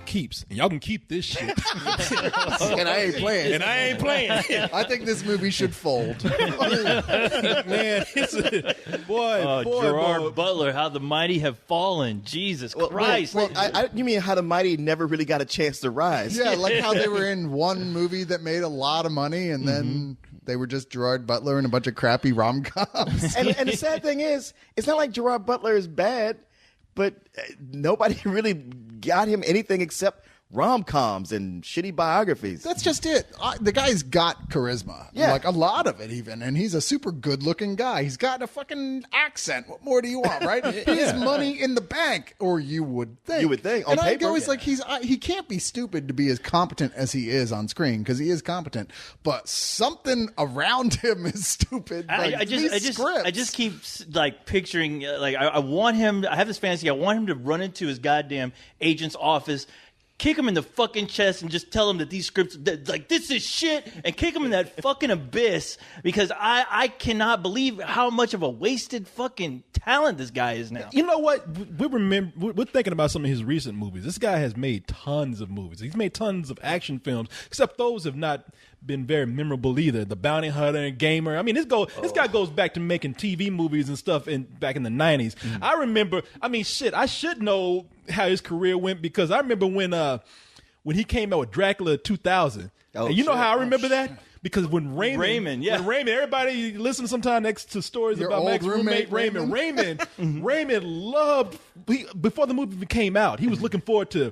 keeps, and y'all can keep this shit. And I ain't playing. I think this movie should fold. Man, boy, Gerard Butler, how the mighty have fallen. Jesus Christ. Well, you mean how the mighty never really got a chance to rise? Yeah, like how they were in one movie that made a lot of money, and then they were just Gerard Butler and a bunch of crappy rom-coms. And the sad thing is, it's not like Gerard Butler is bad, but nobody really got him anything except rom-coms and shitty biographies. That's just it. The guy's got charisma. Yeah. Like a lot of it even. And he's a super good looking guy. He's got a fucking accent. What more do you want, right? He has money in the bank, or you would think. You would think. On and I paper, go, it's like he can't be stupid to be as competent as he is on screen, because he is competent. But something around him is stupid. Like, I just keep like picturing like I want him. I have this fantasy. I want him to run into his goddamn agent's office, kick him in the fucking chest, and just tell him that these scripts, like, this is shit, and kick him in that fucking abyss, because I cannot believe how much of a wasted fucking talent this guy is now. You know what? We're thinking about some of his recent movies. This guy has made tons of movies. He's made tons of action films, except those have not been very memorable either. The Bounty Hunter and Gamer. I mean, this guy goes back to making TV movies and stuff back in the 90s. I remember, I should know how his career went, because I remember when he came out with Dracula 2000. And you know how I remember that? Because when Raymond, everybody listened sometime next to stories Your about old Max roommate Raymond. Raymond loved, before the movie came out, he was looking forward to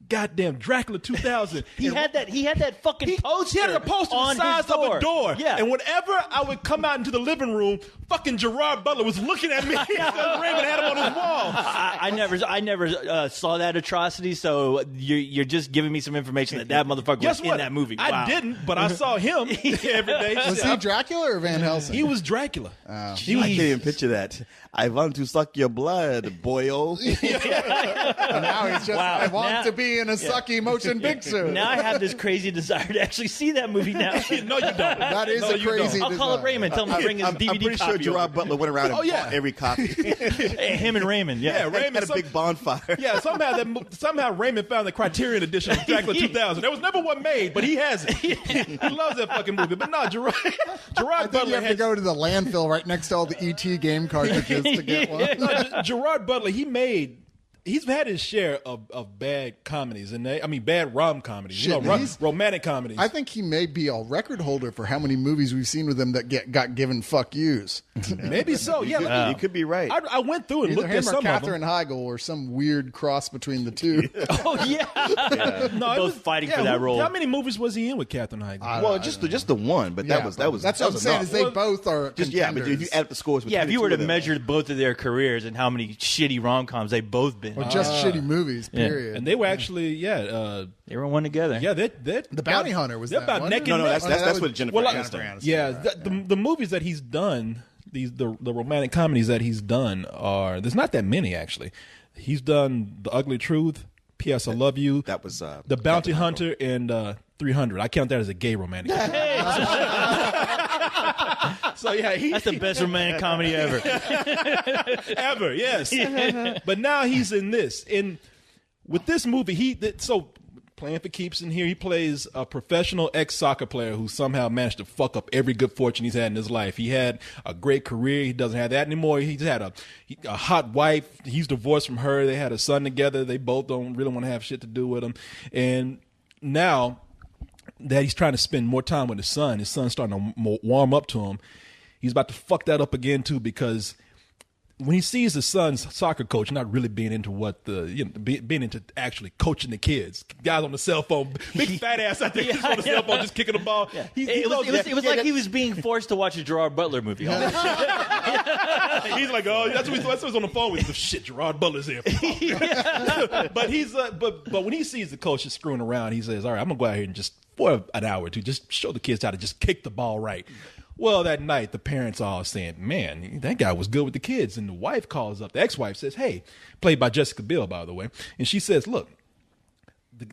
goddamn Dracula 2000. He had that fucking poster. He had a poster the on size his door. of a door. Yeah. And whenever I would come out into the living room, fucking Gerard Butler was looking at me because Raymond had him on his wall. I never saw that atrocity, so you're just giving me some information that motherfucker was in that movie. Wow. I didn't, but I saw him every day. Was he Dracula or Van Helsing? He was Dracula. I can't even picture that. I want to suck your blood, boyo. And now he's just, I want to be in a sucky motion picture. Now I have this crazy desire to actually see that movie now. No, you don't. That is a crazy I'll call up Raymond. Tell him to bring his DVD I'm pretty sure copy Gerard over. Butler went around and bought every copy. Him and Raymond, Yeah, Raymond Raymond had a big bonfire. Yeah, somehow Raymond found the Criterion edition of Dracula 2000. There was never one made, but he has it. He loves that fucking movie. But no, Gerard I think Butler you have to go to the landfill right next to all the ET game cartridges to get one. No, Gerard Butler, he's had his share of bad comedies, and bad rom-comedies, romantic comedies. I think he may be a record holder for how many movies we've seen with him that got given fuck yous. Maybe so. Yeah, You could be right. I went through and Either looked him at or some Katherine of them. Heigl, or some weird cross between the two. Oh yeah, No, both fighting for that role. How many movies was he in with Katherine Heigl? Well, just the one, but that was that's what I'm saying. enough. Is they both are Just but if you add up the scores, Yeah, if you were to them, measure both of their careers and how many shitty rom-coms they've both been, or just shitty movies. Period. And they were actually, they were one together. yeah, The Bounty Hunter was they're that about one? neck no, and neck. that's what Jennifer Aniston. Yeah, the movies that he's done, the romantic comedies that he's done there's not that many actually. He's done The Ugly Truth, P.S. I Love You. That was The Bounty Hunter and 300. I count that as a gay romantic. So yeah, That's the best romantic comedy ever. ever, yes. But now he's in this. And with this movie, playing for keeps in here, he plays a professional ex-soccer player who somehow managed to fuck up every good fortune he's had in his life. He had a great career. He doesn't have that anymore. He's had a hot wife. He's divorced from her. They had a son together. They both don't really want to have shit to do with him. And now that he's trying to spend more time with his son's starting to warm up to him. He's about to fuck that up again too, because when he sees his son's soccer coach not really being into being into actually coaching the kids, guys on the cell phone, big fat ass out there just on the cell phone, just kicking the ball. Yeah. It was like he was being forced to watch a Gerard Butler movie. He's like, oh, that's what's on the phone with. Shit, Gerard Butler's here. But he's but when he sees the coach just screwing around, he says, all right, I'm gonna go out here and just for an hour or two, just show the kids how to just kick the ball right. Well, that night, the parents all saying, man, that guy was good with the kids. And the wife calls up. The ex-wife says, hey, played by Jessica Biel, by the way. And she says, look,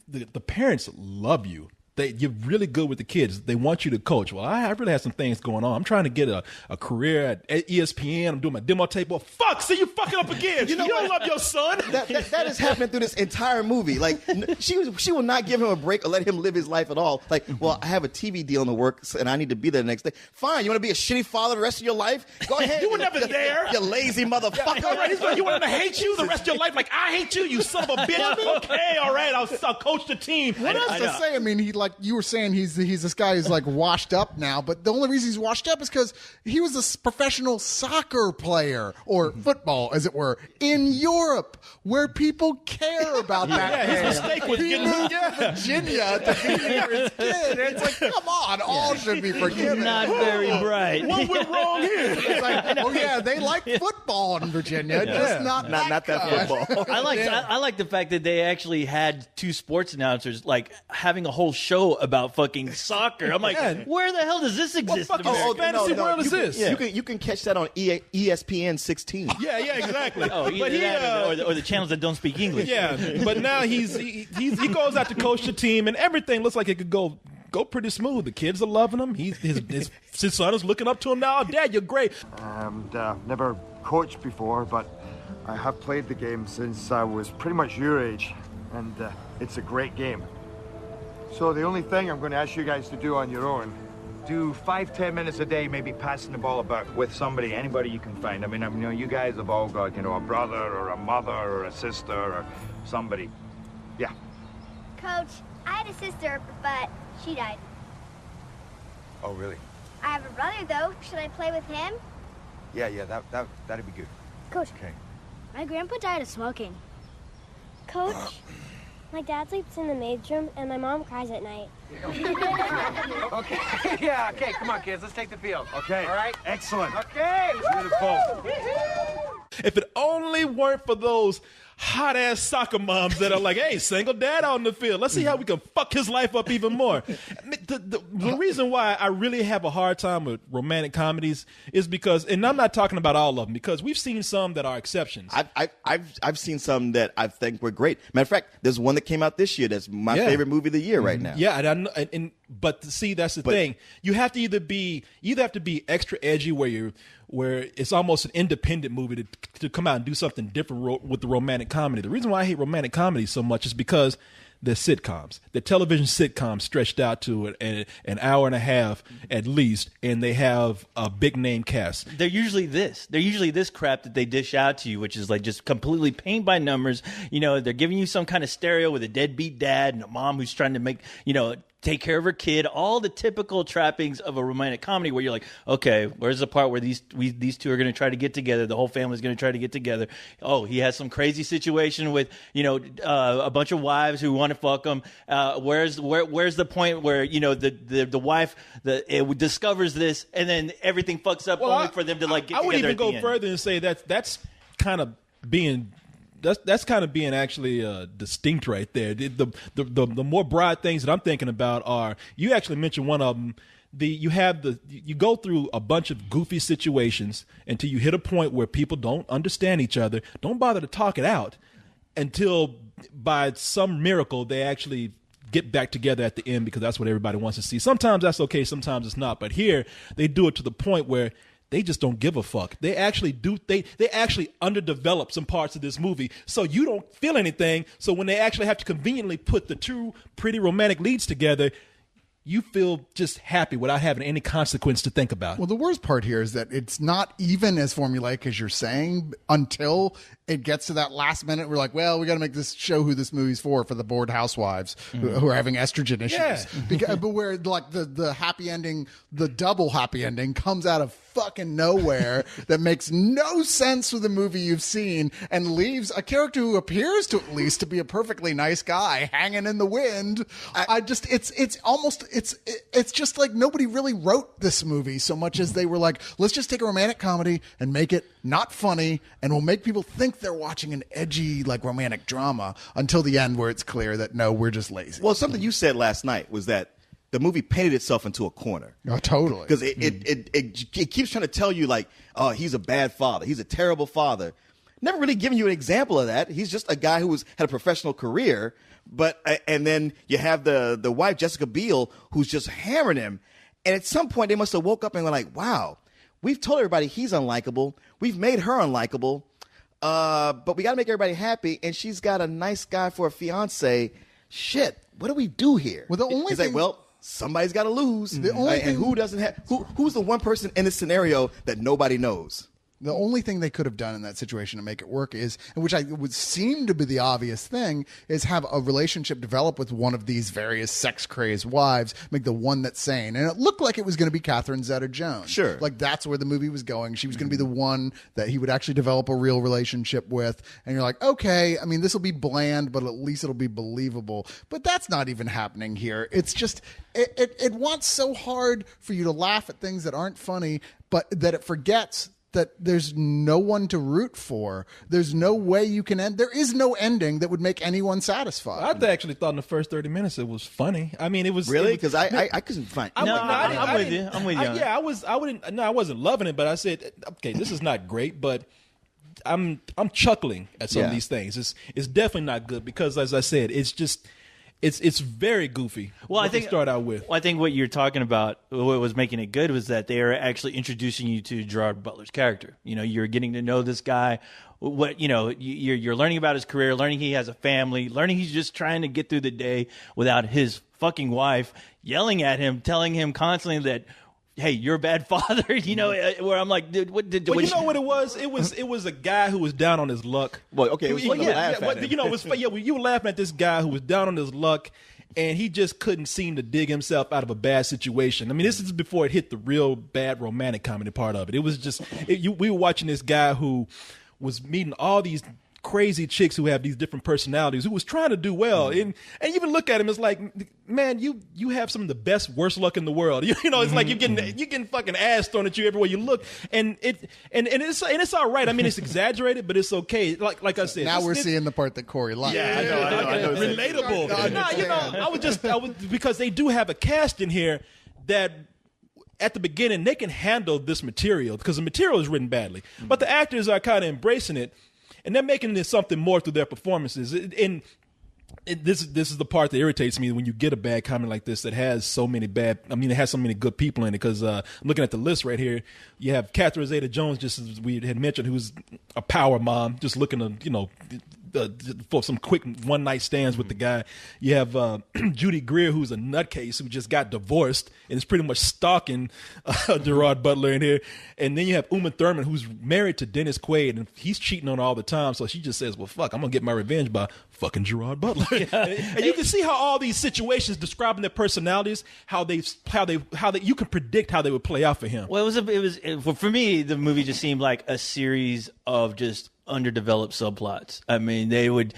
the parents love you. you're really good with the kids. They want you to coach. Well, I really have some things going on. I'm trying to get a career at ESPN. I'm doing my demo tape. Well, fuck, see you fucking up again. You don't love your son. That is happening through this entire movie. Like, she will not give him a break or let him live his life at all. Like, well, I have a TV deal in the works and I need to be there the next day. Fine, you want to be a shitty father the rest of your life? Go ahead. You were never there. You lazy motherfucker. All right, you want him to hate you the rest of your life like I hate you son of a bitch. Okay, all right, I'll coach the team. What else to say? I mean, you were saying he's this guy who's like washed up now, but the only reason he's washed up is because he was a professional soccer player or football, as it were, in Europe, where people care about that. Yeah, his mistake was he moved to Virginia to be near his kid. It's like, come on, all should be forgiven. Not very bright. What went wrong here? It's like, oh yeah, they like football in Virginia, just not that football. I like the fact that they actually had two sports announcers like having a whole show about fucking soccer. I'm like, where the hell does this exist? What fucking fantasy world is this? You can catch that on ESPN 16. Yeah, exactly. Oh, but he, or the channels that don't speak English. Yeah, but now he goes out to coach the team, and everything looks like it could go pretty smooth. The kids are loving him. His son is looking up to him now. Oh, Dad, you're great. Never coached before, but I have played the game since I was pretty much your age, and it's a great game. So the only thing I'm going to ask you guys to do on your own, do 5-10 minutes a day, maybe passing the ball about with somebody, anybody you can find. I mean, you guys have all got, a brother or a mother or a sister or somebody. Yeah. Coach, I had a sister, but she died. Oh, really? I have a brother, though. Should I play with him? Yeah, that'd be good. Coach, Okay. my grandpa died of smoking. Coach, my dad sleeps in the maid's room, and my mom cries at night. Okay. Yeah, okay, come on, kids. Let's take the field. Okay. All right? Excellent. Okay. Beautiful. If it only weren't for those hot-ass soccer moms that are like, hey, single dad out in the field. Let's see how we can fuck his life up even more. The reason why I really have a hard time with romantic comedies is because, and I'm not talking about all of them, because we've seen some that are exceptions. I've seen some that I think were great. Matter of fact, there's one that came out this year that's my favorite movie of the year right now. Yeah, but see, that's the thing. You have to either have to be extra edgy where it's almost an independent movie to come out and do something different with the romantic comedy. The reason why I hate romantic comedy so much is because they're sitcoms. They're television sitcoms stretched out to an hour and a half at least, and they have a big name cast. They're usually this crap that they dish out to you, which is like just completely paint by numbers. They're giving you some kind of stereo with a deadbeat dad and a mom who's trying to make, take care of her kid, all the typical trappings of a romantic comedy where you're like, okay, where's the part where these two are going to try to get together? The whole family's going to try to get together. Oh, he has some crazy situation with, a bunch of wives who want to fuck him. Where's the point where, the wife discovers this and then everything fucks up only for them to get together. I would even go end. further and say that's kind of being that's kind of being actually distinct right there. The more broad things that I'm thinking about are, you actually mentioned one of them. You go through a bunch of goofy situations until you hit a point where people don't understand each other, don't bother to talk it out until by some miracle they actually get back together at the end, because that's what everybody wants to see. Sometimes that's okay, sometimes it's not. But here they do it to the point where they just don't give a fuck. They actually do. They actually underdevelop some parts of this movie, so you don't feel anything. So when they actually have to conveniently put the two pretty romantic leads together, you feel just happy without having any consequence to think about. Well, the worst part here is that it's not even as formulaic as you're saying until it gets to that last minute. We're like, well, we got to make this show who this movie's for the bored housewives who are having estrogen issues. Yeah. But where like the happy ending, the double happy ending comes out of fucking nowhere that makes no sense with the movie you've seen and leaves a character who appears to at least to be a perfectly nice guy hanging in the wind. It's just like nobody really wrote this movie so much as they were like, let's just take a romantic comedy and make it not funny, and we'll make people think they're watching an edgy like romantic drama until the end where it's clear that no, we're just lazy. Well, something you said last night was that the movie painted itself into a corner. Oh, totally. Because it keeps trying to tell you like, oh, he's a bad father, he's a terrible father. Never really giving you an example of that. He's just a guy who had a professional career, But and then you have the wife, Jessica Biel, who's just hammering him. And at some point, they must have woke up and were like, wow, we've told everybody he's unlikable. We've made her unlikable. But we got to make everybody happy. And she's got a nice guy for a fiance. Shit, what do we do here? Well, the only thing... like, well, somebody's got to lose. The only thing... And who doesn't have... Who's the one person in this scenario that nobody knows? The only thing they could have done in that situation to make it work is, and which would seem to be the obvious thing, is have a relationship develop with one of these various sex-crazed wives, make the one that's sane. And it looked like it was going to be Catherine Zeta-Jones. Sure. Like, that's where the movie was going. She was going to be the one that he would actually develop a real relationship with. And you're like, okay, I mean, this will be bland, but at least it'll be believable. But that's not even happening here. It's just, it wants so hard for you to laugh at things that aren't funny, but that it forgets that there's no one to root for. There's no way you can end. There is no ending that would make anyone satisfied. I actually thought in the first 30 minutes it was funny. I mean, it was really because I couldn't find. I'm with you. I'm with you. Yeah, I wasn't loving it, but I said, okay, this is not great, but I'm chuckling at some of these things. It's definitely not good because, as I said, it's just. It's very goofy. Well, I think start out with. Well, I think what you're talking about, what was making it good, was that they are actually introducing you to Gerard Butler's character. You know, you're getting to know this guy. You're learning about his career, learning he has a family, learning he's just trying to get through the day without his fucking wife yelling at him, telling him constantly that, hey, you're a bad father, you know, where I'm like, dude, what did... Well, you know what it was? It was a guy who was down on his luck. Well, okay, it was fun to laugh at him. You know, you were laughing at this guy who was down on his luck, and he just couldn't seem to dig himself out of a bad situation. I mean, this is before it hit the real bad romantic comedy part of it. It was just, we were watching this guy who was meeting all these crazy chicks who have these different personalities, who was trying to do well, and you even look at him, it's like, man, you have some of the best worst luck in the world. You know, it's like you're getting fucking ass thrown at you everywhere you look, and it's all right. I mean, it's exaggerated, but it's okay. Like I said, now we're seeing the part that Corey liked. Yeah, I know. Relatable. I was because they do have a cast in here that. At the beginning, they can handle this material because the material is written badly, but the actors are kind of embracing it. And they're making this something more through their performances. This is the part that irritates me when you get a bad comment like this that has so many it has so many good people in it. Because looking at the list right here, you have Catherine Zeta-Jones, just as we had mentioned, who's a power mom, just looking to, for some quick one-night stands with the guy. You have Judy Greer, who's a nutcase who just got divorced and is pretty much stalking Gerard Butler in here. And then you have Uma Thurman, who's married to Dennis Quaid, and he's cheating on her all the time. So she just says, well, fuck, I'm going to get my revenge by fucking Gerard Butler. And you can see how all these situations describing their personalities, how you can predict how they would play out for him. Well, for me, the movie just seemed like a series of just underdeveloped subplots. I mean, they would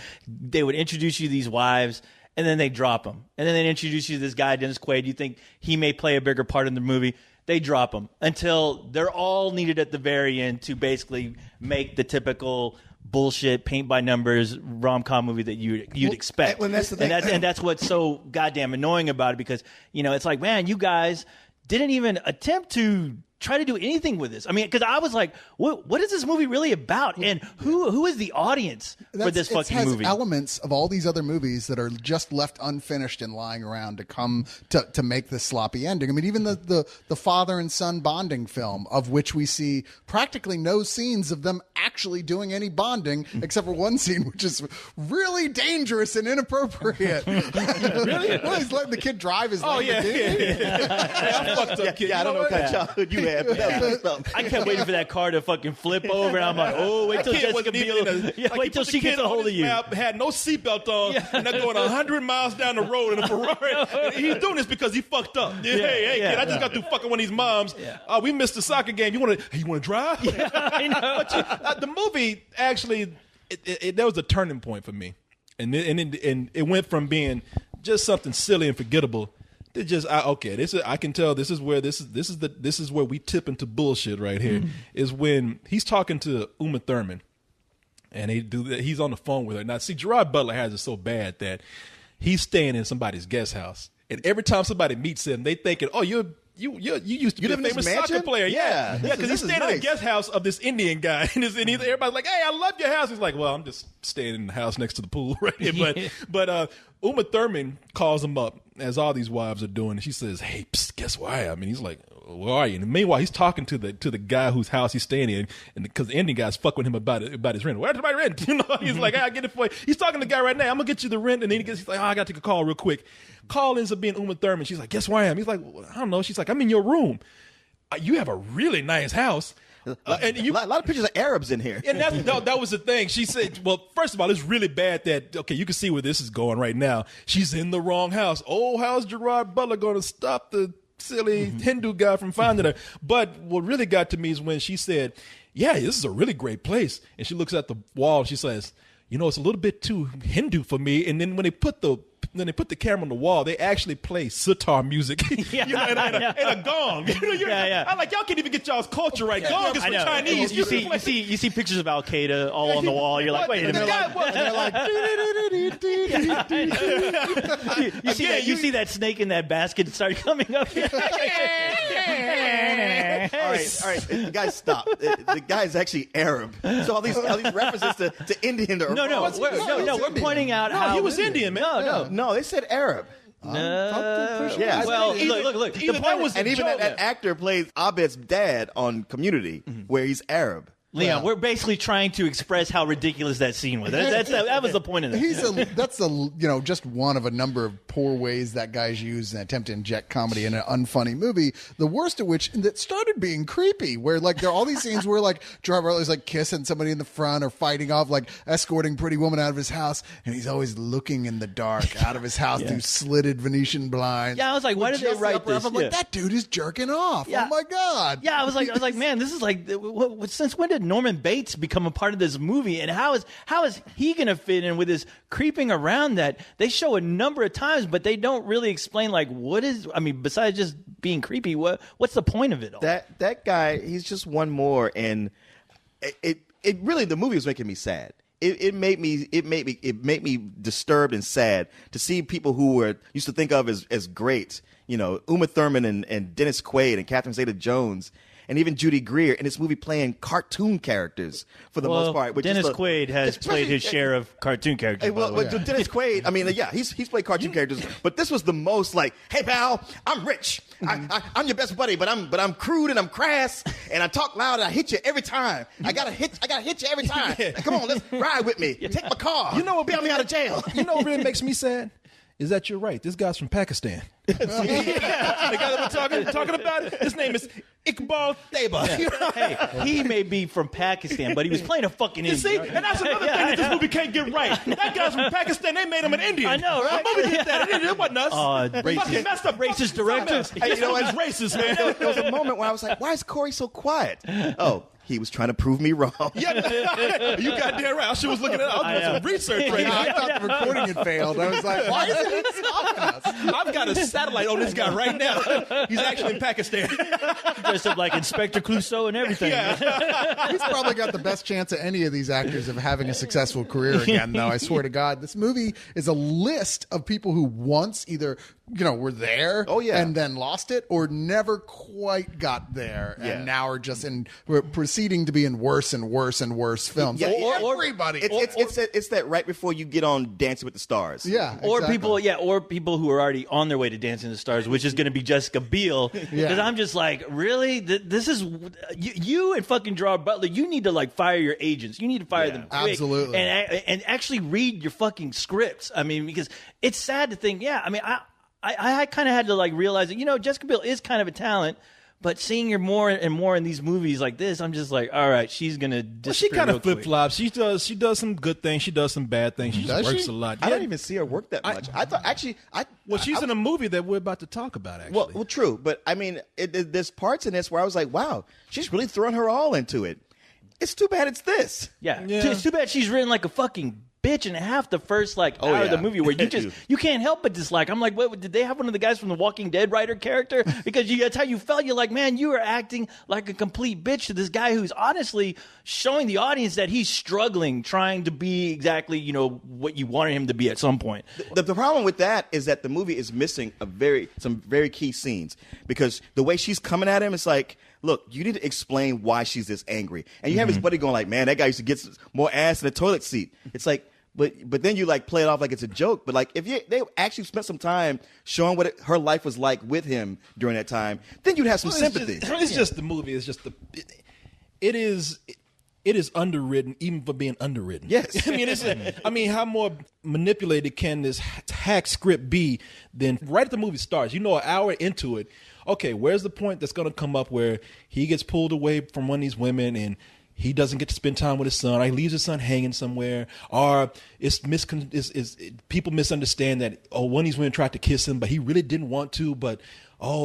introduce you to these wives, and then they drop them, and then they introduce you to this guy Dennis Quaid. You think he may play a bigger part in the movie? They drop them until they're all needed at the very end to basically make the typical bullshit paint by numbers rom-com movie that you'd expect. Well, that's the thing. And that's what's so goddamn annoying about it, because it's like, man, you guys didn't even attempt to try to do anything with this. I mean, because I was like, what is this movie really about? And who is the audience for this fucking movie? It has elements of all these other movies that are just left unfinished and lying around to come to make this sloppy ending. I mean, even the father and son bonding film, of which we see practically no scenes of them actually doing any bonding, except for one scene, which is really dangerous and inappropriate. Really? Well, he's letting the kid drive his Lamborghini. I fucked up, kid. Yeah, I don't know what kind of childhood you had, but that was messed up. I kept waiting for that car to fucking flip over, and I'm like, oh, wait till Jessica Biel. Wait till she gets a hold of you. Had no seatbelt on, and they're going 100 miles down the road in a Ferrari. And he's doing this because he fucked up. Hey, kid, I just got through fucking one of these moms. Yeah. We missed the soccer game. You want to drive? Yeah, I know. But the movie actually, there was a turning point for me, and it went from being just something silly and forgettable. I can tell this is where we tip into bullshit right here. Is when he's talking to Uma Thurman, and he's on the phone with her. Now, see, Gerard Butler has it so bad that he's staying in somebody's guest house, and every time somebody meets him, they thinking, oh, you're you used to be a live in this famous mansion? soccer player. Yeah. Because he's This is staying at a nice. guest house of this Indian guy. And everybody's like, hey, I love your house. He's like, well, I'm just staying in the house next to the pool right here. But Uma Thurman calls him up, as all these wives are doing. And she says, hey, psst, guess where I am? And he's like, where are you? And meanwhile, he's talking to the guy whose house he's staying in, and because the Indian guy's fuck with him about his rent. Where's my rent? He's like, I'll get it for you. He's talking to the guy right now. I'm gonna get you the rent, and then he's like, I gotta take a call real quick. Call ends up being Uma Thurman. She's like, guess where I am? He's like, well, I don't know. She's like, I'm in your room. You have a really nice house. A lot of pictures of Arabs in here. And that was the thing. She said, well, first of all, it's really bad that, okay, you can see where this is going right now. She's in the wrong house. Oh, how's Gerard Butler going to stop the silly Hindu guy from finding her? But what really got to me is when she said, yeah, this is a really great place. And she looks at the wall and she says, it's a little bit too Hindu for me. And then when they put the camera on the wall, they actually play sitar music, and a gong. I'm like, y'all can't even get y'all's culture right. Gong is for Chinese. You see pictures of Al Qaeda all on the wall. You're like, wait a minute. They're like, you see that snake in that basket start coming up. All right, guys, stop. The guy's actually Arab. So all these references to Indian. We're pointing out how he was Indian, man. No, they said Arab. Yeah. Well, look. The point was, and even that actor plays Abed's dad on Community, where he's Arab. Leon, we're basically trying to express how ridiculous that scene was. That was the point of that. That's just one of a number of poor ways that guys use and attempt to inject comedy in an unfunny movie. The worst of which that started being creepy, where like there are all these scenes where like Gerard Butler's like kissing somebody in the front or fighting off, like escorting Pretty Woman out of his house, and he's always looking in the dark out of his house through slitted Venetian blinds. Yeah, I was like, why did they write this? I'm like, that dude is jerking off. Yeah. Oh my god. Yeah, I was like, man, this is like, since when did Norman Bates become a part of this movie, and how is he going to fit in with this creeping around that they show a number of times, but they don't really explain like besides just being creepy, what's the point of it all? That guy, he's just one more, and it really, the movie was making me sad. It made me disturbed and sad to see people who were used to think of as great, Uma Thurman and Dennis Quaid and Catherine Zeta-Jones. And even Judy Greer in this movie playing cartoon characters for the most part. Dennis Quaid has played his share of cartoon characters. Dennis Quaid, he's played cartoon characters, but this was the most like, hey pal, I'm rich, I'm your best buddy, but I'm crude and I'm crass and I talk loud and I hit you every time. I gotta hit you every time. Come on, let's ride with me. Take my car. Bail me out of jail. You know what really makes me sad? Is that you're right. This guy's from Pakistan. The guy that we're talking about it, his name is Iqbal Teba. Hey, he may be from Pakistan, but he was playing a fucking Indian. See? And that's another thing that this movie can't get right. That guy's from Pakistan. They made him an Indian. I know, right? The movie did that. It wasn't us. Racist, messed up. Racist director. Hey, It's racist, man. There was a moment where I was like, why is Corey so quiet? Oh, he was trying to prove me wrong. Yeah, you got damn right. I was looking at it. I was doing some research right now. I thought the recording had failed. I was like, why is it stopping us? I've got a satellite on this guy right now. He's actually in Pakistan. Dressed up like Inspector Clouseau and everything. He's probably got the best chance of any of these actors of having a successful career again, though. I swear to God, this movie is a list of people who once either were there and then lost it, or never quite got there and now are just we're proceeding to be in worse and worse and worse films. Yeah, everybody. It's that right before you get on Dancing with the Stars. Yeah, or exactly. people who are already on their way to Dancing with the Stars, which is going to be Jessica Biel. Because I'm just like, really, this is you and fucking Gerard Butler. You need to like fire your agents. You need to fire them quick. Absolutely, and actually read your fucking scripts. I mean, because it's sad to think. Yeah, I mean, I kind of had to like realize that Jessica Biel is kind of a talent. But seeing her more and more in these movies like this, I'm just like, all right, she's gonna disappear. She kind of flip flops. She does some good things. She does some bad things. She just works a lot. I don't even see her work that much. I thought actually, she's in a movie that we're about to talk about. Actually, well, true. But I mean, there's parts in this where I was like, wow, she's really throwing her all into it. It's too bad it's this. Yeah. It's too bad she's written like a fucking bitch in half the first hour of the movie, where you can't help but dislike. I'm like, what, did they have one of the guys from the Walking Dead writer character? Because that's how you felt. You're like, man, you are acting like a complete bitch to this guy who's honestly showing the audience that he's struggling, trying to be exactly what you wanted him to be at some point. The problem with that is that the movie is missing some very key scenes, because the way she's coming at him, it's like, look, you need to explain why she's this angry. And you have his buddy going like, man, that guy used to get more ass in the toilet seat. It's like, but then you play it off like it's a joke. But if they actually spent some time showing what her life was like with him during that time, then you'd have some sympathy. It's just the movie. It's just it is underwritten, even for being underwritten. Yes. I mean, how more manipulated can this hack script be than right at the movie starts? An hour into it, okay, where's the point that's going to come up where he gets pulled away from one of these women and he doesn't get to spend time with his son, or he leaves his son hanging somewhere, or people misunderstand that, one of these women tried to kiss him, but he really didn't want to, but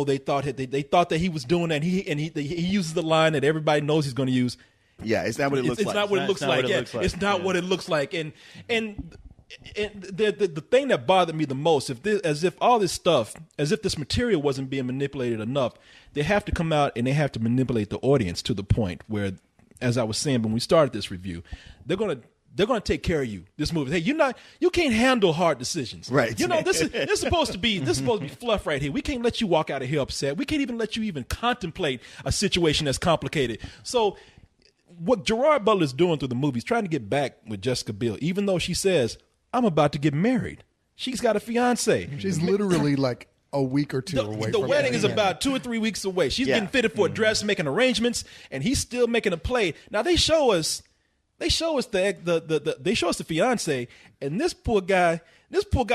they thought that he was doing that, and he uses the line that everybody knows he's going to use. Yeah, it's not what it looks like. It's not what it looks like. It's not what it looks like. And the thing that bothered me the most, as if this material wasn't being manipulated enough, they have to come out and they have to manipulate the audience to the point where, as I was saying when we started this review, they're gonna take care of you. This movie, hey, you can't handle hard decisions, right? This is supposed to be fluff right here. We can't let you walk out of here upset. We can't even let you even contemplate a situation that's complicated. So, what Gerard Butler is doing through the movie is trying to get back with Jessica Biel, even though she says, I'm about to get married. She's got a fiance. She's literally like a week or two away. The from wedding is about 2 or 3 weeks away. She's getting fitted for a dress, making arrangements, and he's still making a play. Now they show us the fiance, and this poor guy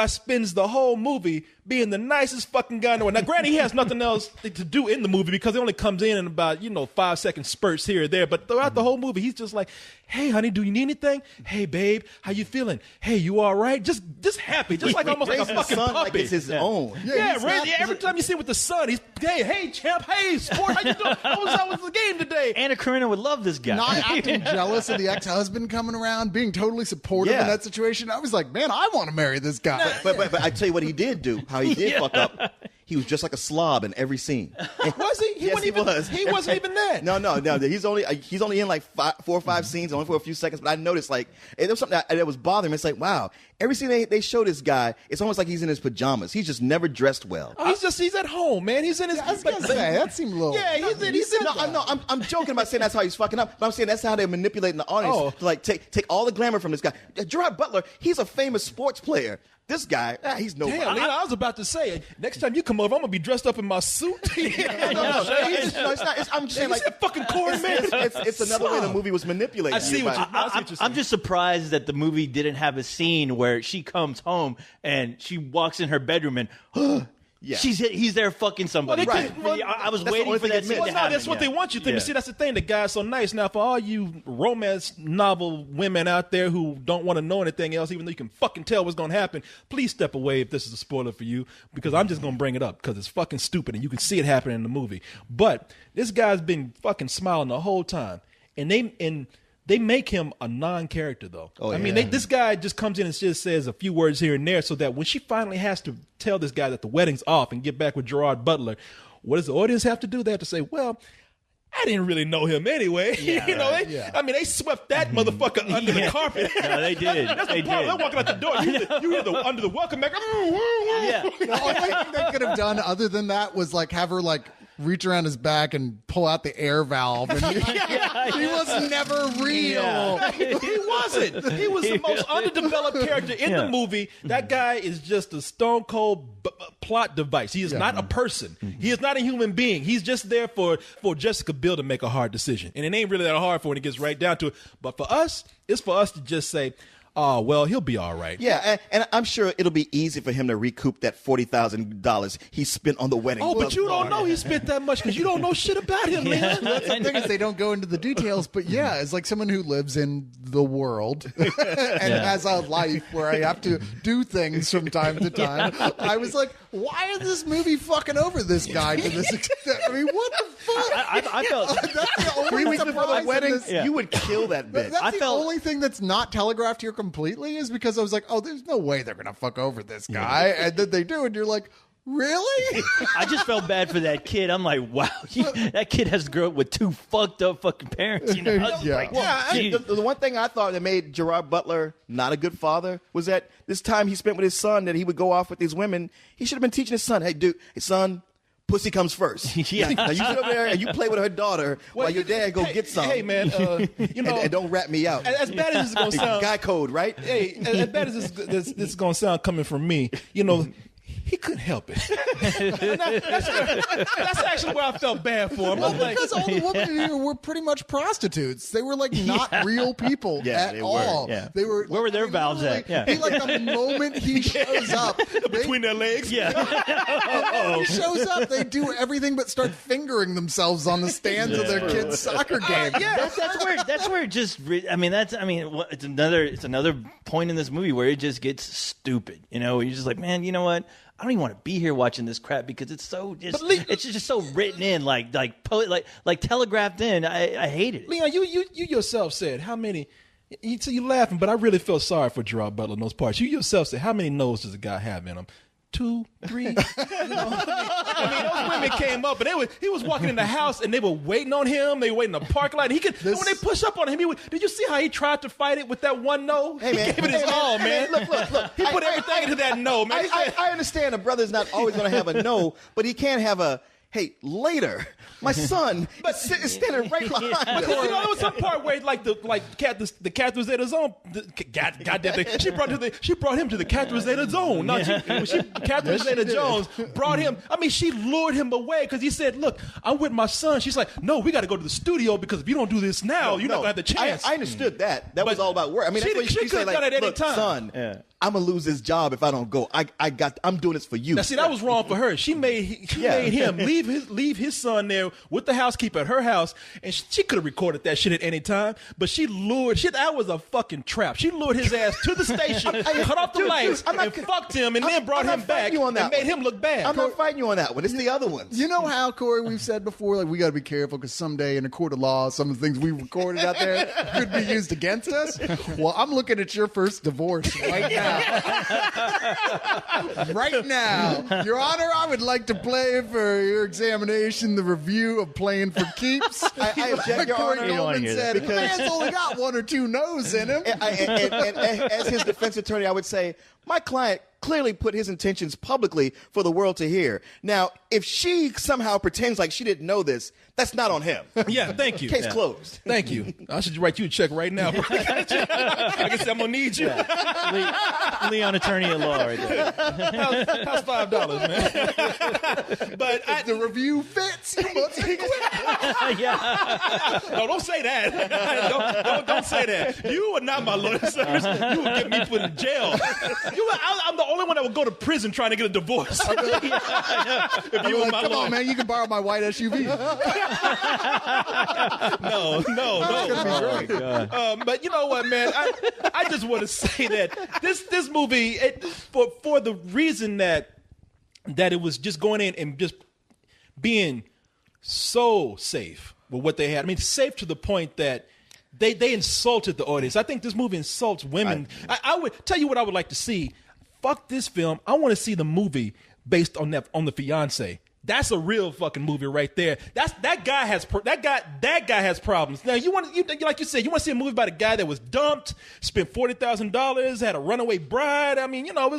spends the whole movie being the nicest fucking guy in the world. Now, granted, he has nothing else to do in the movie because he only comes in about 5-second spurts here or there. But throughout the whole movie, he's just like, "Hey, honey, do you need anything? Hey, babe, how you feeling? Hey, you all right?" Just happy, just like almost like a fucking puppy. Like it's his own. Every time you see him with the son, he's hey, champ, hey, sport, how you doing? How was the game today? Anna Karenina would love this guy. Not acting jealous of the ex-husband coming around, being totally supportive in that situation. I was like, man, I want to marry this guy. But I tell you what he did do, how he did fuck up. He was just like a slob in every scene. Was he? Yes, he was. He wasn't even that. No. He's only in like 4 or 5 scenes, only for a few seconds. But I noticed there was something that was bothering me. It's like, wow, every scene they show this guy, it's almost like he's in his pajamas. He's just never dressed well. He's at home, man. He's in his. I was gonna say that seemed a little. Yeah, he's in. No, I'm joking about saying that's how he's fucking up. But I'm saying that's how they're manipulating the audience to take all the glamour from this guy. Gerard Butler, he's a famous sports player. This guy, he's no. Damn, I was about to say, next time you come over, I'm gonna be dressed up in my suit. No, it's not. I'm just saying, like, fucking Corey, man. It's another way the movie was manipulated. I see what you're saying. I'm just surprised that the movie didn't have a scene where she comes home and she walks in her bedroom and. Yeah. He's there fucking somebody. I was waiting for that scene to happen. No, that's what they want you to think. See, that's the thing. The guy's so nice. Now, for all you romance novel women out there who don't want to know anything else, even though you can fucking tell what's going to happen, please step away if this is a spoiler for you, because I'm just going to bring it up because it's fucking stupid and you can see it happening in the movie. But this guy's been fucking smiling the whole time. And they make him a non-character, though. I mean, this guy just comes in and just says a few words here and there so that when she finally has to tell this guy that the wedding's off and get back with Gerard Butler, what does the audience have to do? They have to say, well, I didn't really know him anyway. I mean, they swept that motherfucker under the carpet. No, they did. That's the problem. They're walking out the door. You hear the under the welcome back. The only thing they could have done other than that was have her reach around his back and pull out the air valve. And he was never real. He wasn't. He was the most underdeveloped character in the movie. That guy is just a stone cold plot device. He is not a person. He is not a human being. He's just there for Jessica Biel to make a hard decision. And it ain't really that hard for when it gets right down to it. But for us, it's for us to just say, oh, well, he'll be all right. Yeah, and I'm sure it'll be easy for him to recoup that $40,000 he spent on the wedding. Oh, but you don't know he spent that much because you don't know shit about him, man. That's the thing is they don't go into the details, but it's like someone who lives in the world and has a life where I have to do things from time to time. I was like, why is this movie fucking over this guy to this extent? I mean, what the fuck? I felt that's the only 3 weeks before the wedding, you would kill that bitch. That's the only thing that's not telegraphed here completely is because I was like, oh, there's no way they're gonna fuck over this guy, and then they do, and you're like, really? I just felt bad for that kid. I'm like, wow, that kid has to grow up with two fucked up fucking parents. You know? I was Yeah. like, The one thing I thought that made Gerard Butler not a good father was that this time he spent with his son, that he would go off with these women. He should have been teaching his son, hey, dude, hey, son, pussy comes first. Yeah. Now you sit over there and you play with her daughter while your dad go get some. Hey, man, you know, and don't rat me out. as bad as this is going to sound, Guy code, right? hey, as bad as this is going to sound coming from me, you know, he couldn't help it. That's actually where I felt bad for him. I was like, Because all the women in here were pretty much prostitutes. They were like not real people Yeah, at they were. all. Yeah. They were. Where were their valves literally, at? Yeah. He, like the moment he shows up, between their legs. he shows up, they do everything but start fingering themselves on the stands of their kids' soccer game. That's where it just. It's another point in this movie where it just gets stupid. You know, you're just like, man, you know what? I don't even want to be here watching this crap because it's just so written in, like telegraphed in. I hate it. Leon, you yourself said how many. You laughing, but I really felt sorry for Gerard Butler in those parts. You yourself said how many no's does a guy have in him? 2, 3. You know? I mean, those women came up, and he was walking in the house, and they were waiting on him. They were waiting in the parking lot. And when they push up on him, did you see how he tried to fight it with that one no? Hey, man. He gave it his all, man. Look. He put everything into that no, man. I understand a brother's not always going to have a no, but he can have a, hey, later. My son is standing right behind us. You know, there was some part where the cat was at his own. Goddamn thing. She brought him to the cat was at his own. No, Catherine Zeta-Jones brought him. I mean, she lured him away because he said, "Look, I'm with my son." She's like, "No, we got to go to the studio because if you don't do this now, you're not gonna have the chance." I understood that. That was But all about work. I mean, she that's what could she said. have done it at any Look, time. son, I'm gonna lose this job if I don't go. I'm doing this for you. Now, see, that was wrong for her. She made him leave his son there with the housekeeper at her house, and she could have recorded that shit at any time. But she lured. That was a fucking trap. She lured his ass to the station, cut off the lights, and fucked him, and then brought him back and made him look bad. I'm not fighting you on that one. It's the other ones. You know how, Corey, we've said before, like, we got to be careful because someday in a court of law, some of the things we recorded out there could be used against us. Well, I'm looking at your first divorce right now. Right now. Your Honor, I would like to play for your examination the review of Playing for Keeps. I object, Your Corey Honor. Goldman said, the man's only got 1 or 2 no's in him. And as his defense attorney, I would say, my client clearly put his intentions publicly for the world to hear. Now, if she somehow pretends like she didn't know this, that's not on him. Yeah, thank you. Case closed. Thank you. I should write you a check right now. I guess I'm gonna need you. Leon, attorney at law, right there. How's $5, man? But The review fits. You must be quit. no, don't say that. Don't say that. You are not my lawyer, sir. You will get me put in jail. I'm the only one that would go to prison trying to get a divorce. If you were Like, my come lawyer. on, man, you can borrow my white SUV. No. But you know what, man? I just want to say that this movie, for the reason that it was just going in and just being so safe with what they had. I mean, safe to the point that they insulted the audience. I think this movie insults women. I would tell you what I would like to see. Fuck this film. I want to see the movie based on the fiance. That's a real fucking movie right there. That guy has problems. Now like you said, you want to see a movie about a guy that was dumped, spent $40,000, had a runaway bride. I mean, you know,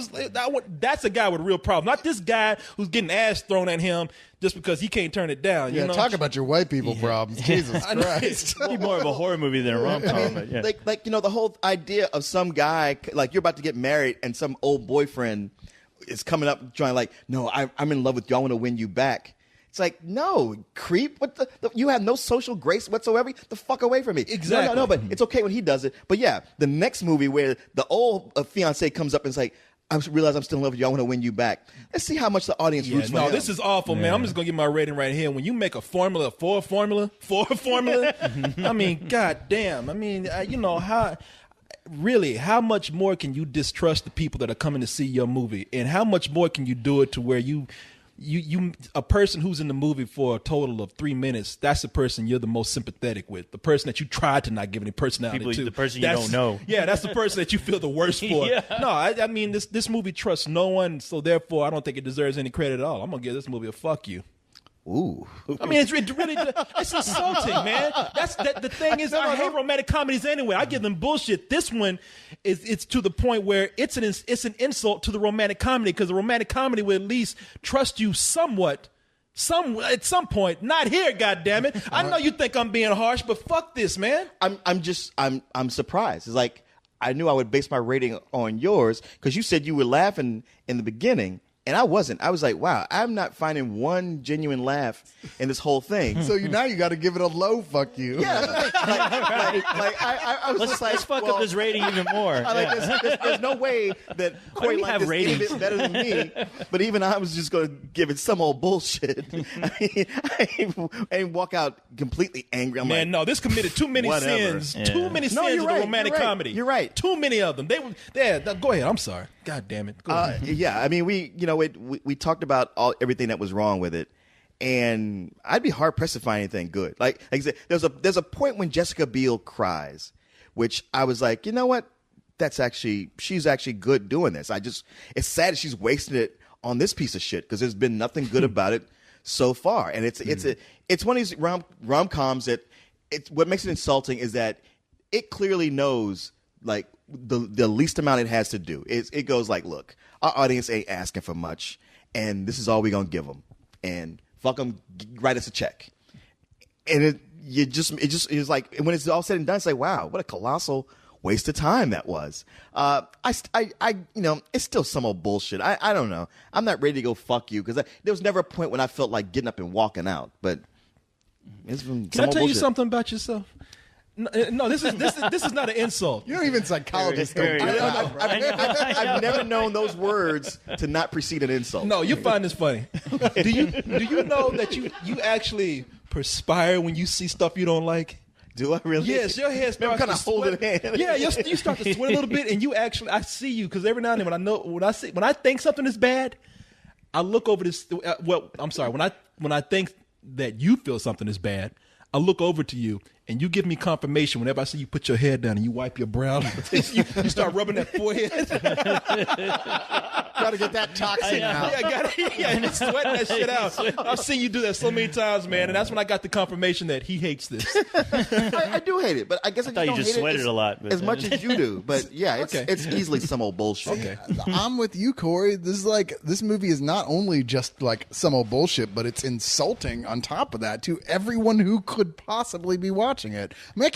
that's a guy with a real problem. Not this guy who's getting ass thrown at him just because he can't turn it down. Yeah, you know? talk about your white people problems. Jesus Christ. It's more of a horror movie than a rom-com. But yeah. Like you know, the whole idea of some guy, like you're about to get married and some old boyfriend is coming up trying like, no, I'm in love with you. I want to win you back. It's like, no, creep. What the you have no social grace whatsoever. The fuck away from me. Exactly. No, but it's okay when he does it. But yeah, the next movie where the old fiance comes up and is like, I realize I'm still in love with you. I want to win you back. Let's see how much the audience roots for him. This is awful, man. I'm just gonna give my rating right here. When you make a formula for a formula, I mean, goddamn. I mean, you know how. Really, how much more can you distrust the people that are coming to see your movie, and how much more can you do it to where you you a person who's in the movie for a total of 3 minutes, that's the person you're the most sympathetic with. The person that you tried to not give any personality to. The person you don't know. Yeah, that's the person that you feel the worst for. Yeah. No, I mean, this movie trusts no one, so therefore I don't think it deserves any credit at all. I'm going to give this movie a fuck you. Ooh. I mean, it's really it's insulting, man. The thing is, I hate romantic comedies anyway. I give them bullshit. This one it's to the point where it's an insult to the romantic comedy, because the romantic comedy will at least trust you somewhat. At some point, not here, goddammit. I know you think I'm being harsh, but fuck this, man. I'm surprised. It's like I knew I would base my rating on yours because you said you were laughing in the beginning. And I wasn't. I was like, wow, I'm not finding one genuine laugh in this whole thing. So now you got to give it a low fuck you. Yeah. I was just like, let's fuck up this rating even more. There's no way that Corey liked this any bit better than me. But even I was just going to give it some old bullshit. And walk out completely angry. I'm Man, like, no, this committed too many whatever. sins. Yeah. Too many No, sins you're of right, the romantic you're right, comedy. you're right. Too many of them. Go ahead. I'm sorry. God damn it. Go ahead. Yeah, I mean, we talked about everything that was wrong with it, and I'd be hard pressed to find anything good. Like I said, there's a point when Jessica Biel cries, which I was like, you know what? She's actually good doing this. It's sad that she's wasting it on this piece of shit because there's been nothing good about it so far, and it's one of these rom-coms that what makes it insulting is that it clearly knows like the least amount it has to do. It goes like, look, our audience ain't asking for much, and this is all we're gonna give them, and fuck them, write us a check. And it's like when it's all said and done, it's like, wow, what a colossal waste of time that was. It's still some old bullshit. I don't know. I'm not ready to go fuck you because there was never a point when I felt like getting up and walking out. But it's Can I tell you something about yourself? No, this is not an insult. You don't even psychologists don't do that. I've never known those words to not precede an insult. No, you find this funny. Do you know that you actually perspire when you see stuff you don't like? Do I really? Yes, your head starts kind to of holding sweat. hand. Yeah, you start to sweat a little bit, and I see you because every now and then when I think something is bad, I look over this. Well, I'm sorry. When I think that you feel something is bad, I look over to you and you give me confirmation whenever I see you put your head down and you wipe your brow. you start rubbing that forehead. Got to get that toxin out. Yeah, he's sweating that shit out. I've seen you do that so many times, man, and that's when I got the confirmation that he hates this. I do hate it, but I guess I thought you don't just hate sweated it a lot, but- as much as you do. But yeah, it's easily some old bullshit. Okay. I'm with you, Corey. This movie is not only just like some old bullshit, but it's insulting on top of that to everyone who could possibly be watching it. I mean,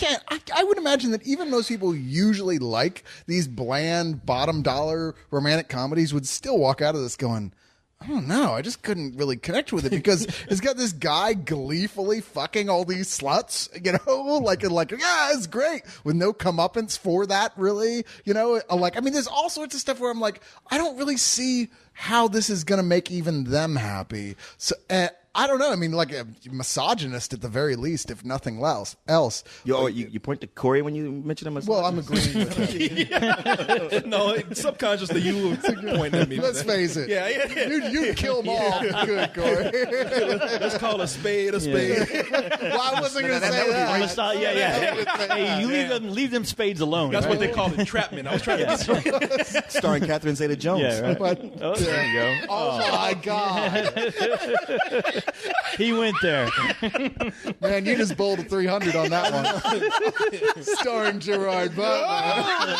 I would imagine that even most people who usually like these bland, bottom dollar romantic comedies would still walk out of this going, I don't know. I just couldn't really connect with it because it's got this guy gleefully fucking all these sluts, like yeah, it's great with no comeuppance for that, really. I mean, there's all sorts of stuff where I'm like, I don't really see how this is going to make even them happy. So I don't know. I mean, like a misogynist at the very least, if nothing else. You point to Corey when you mention him as well. I'm agreeing with you. No, subconsciously you were pointing at me. Let's face it. Yeah. You kill them all. Good, Corey. Let's call a spade a spade. Well, I wasn't going to say that. Hey, you leave them spades alone. That's right? what they call entrapment. I was trying to get you. starring Catherine Zeta-Jones. Yeah, right. But, There you go. oh my God. He went there. Man, you just bowled a 300 on that one. Starring Gerard Butler.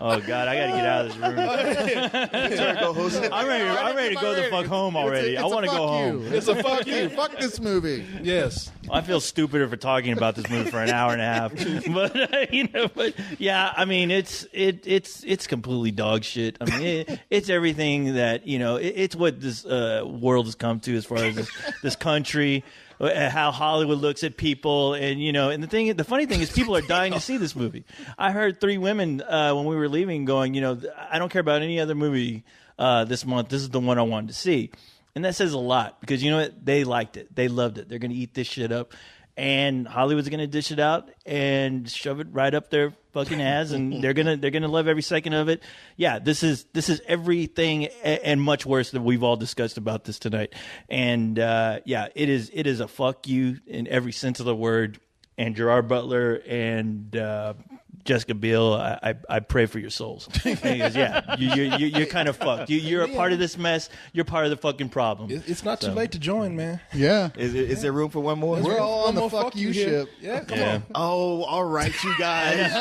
Oh God, I got to get out of this room. I'm ready to go the fuck home already. I want to go home. It's a fuck you. Fuck this movie. Yes. I feel stupider for talking about this movie for an hour and a half, but yeah, I mean, it's completely dog shit. I mean, it's everything that it's what this world has come to as far as this country. How Hollywood looks at people, and and the funny thing is, people are dying to see this movie. I heard 3 women when we were leaving going, I don't care about any other movie this month. This is the one I wanted to see, and that says a lot because you know what? They liked it, they loved it. They're going to eat this shit up, and Hollywood's going to dish it out and shove it right up their fucking ass, and they're gonna love every second of it. Yeah, this is everything and much worse than we've all discussed about this tonight. And yeah, it is a fuck you in every sense of the word. And Gerard Butler and Jessica Biel, I pray for your souls. Because, yeah, you're kind of fucked. You're a part of this mess. You're part of the fucking problem. It's not too late to join, man. Yeah. Is there room for one more? We're all on the more fuck you here. ship. Yeah, come on. Oh, all right, you guys.